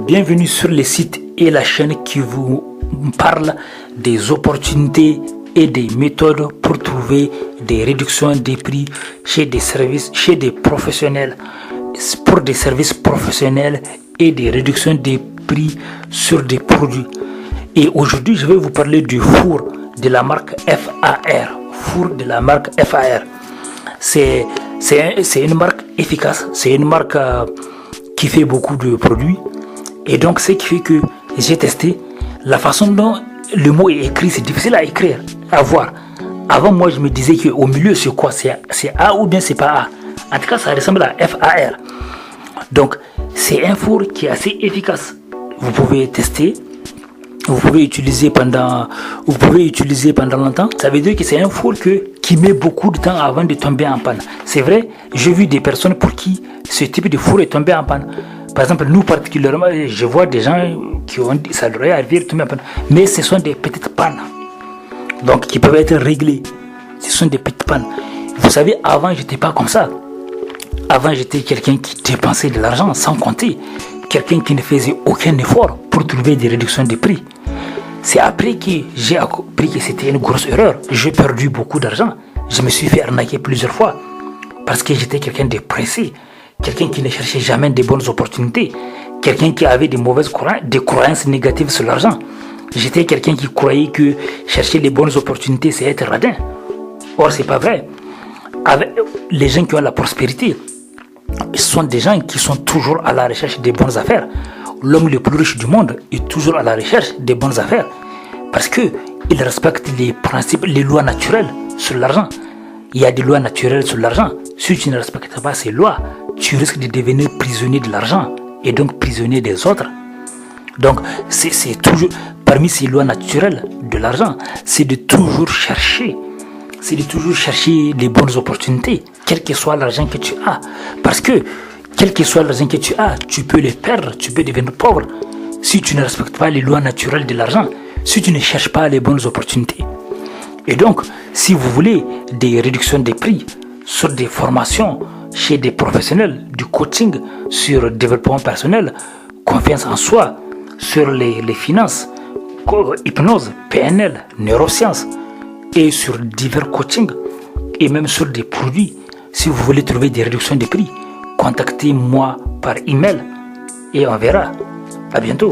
Bienvenue sur le site et la chaîne qui vous parle des opportunités et des méthodes pour trouver des réductions des prix chez des services, chez des professionnels, pour des services professionnels et des réductions des prix sur des produits. Et aujourd'hui, je vais vous parler du four de la marque FAR. Four de la marque FAR. C'est une marque efficace, c'est une marque qui fait beaucoup de produits. Et donc, ce qui fait que j'ai testé la façon dont le mot est écrit, c'est difficile à écrire, à voir. Avant, moi, je me disais qu'au milieu, c'est quoi? C'est A ou bien c'est pas A? En tout cas, ça ressemble à FAR. Donc, c'est un four qui est assez efficace. Vous pouvez tester. Vous pouvez utiliser pendant longtemps. Ça veut dire que c'est un four qui met beaucoup de temps avant de tomber en panne. C'est vrai, j'ai vu des personnes pour qui ce type de four est tombé en panne. Par exemple, nous particulièrement, je vois des gens qui ont dit ça leur est arrivé de tomber en panne. Mais ce sont des petites pannes. Donc, qui peuvent être réglées. Ce sont des petites pannes. Vous savez, avant, j'étais pas comme ça. Avant, j'étais quelqu'un qui dépensait de l'argent sans compter. Quelqu'un qui ne faisait aucun effort pour trouver des réductions de prix. C'est après que j'ai appris que c'était une grosse erreur. J'ai perdu beaucoup d'argent. Je me suis fait arnaquer plusieurs fois. Parce que j'étais quelqu'un de pressé. Quelqu'un qui ne cherchait jamais de bonnes opportunités. Quelqu'un qui avait des croyances négatives sur l'argent. J'étais quelqu'un qui croyait que chercher les bonnes opportunités, c'est être radin. Or, c'est pas vrai. Avec les gens qui ont la prospérité, ce sont des gens qui sont toujours à la recherche des bonnes affaires. L'homme le plus riche du monde est toujours à la recherche des bonnes affaires. Parce qu'il respecte les principes, les lois naturelles sur l'argent. Il y a des lois naturelles sur l'argent. Si tu ne respectes pas ces lois, tu risques de devenir prisonnier de l'argent et donc prisonnier des autres. Donc, c'est toujours, parmi ces lois naturelles de l'argent, c'est de toujours chercher les bonnes opportunités, quel que soit l'argent que tu as. Parce que, quel que soit l'argent que tu as, tu peux les perdre, tu peux devenir pauvre. Si tu ne respectes pas les lois naturelles de l'argent, si tu ne cherches pas les bonnes opportunités. Et donc, si vous voulez des réductions des prix sur des formations chez des professionnels, du coaching sur le développement personnel, confiance en soi, sur les finances, hypnose, PNL, neurosciences, et sur divers coachings, et même sur des produits, si vous voulez trouver des réductions de prix, contactez-moi par email et on verra. À bientôt.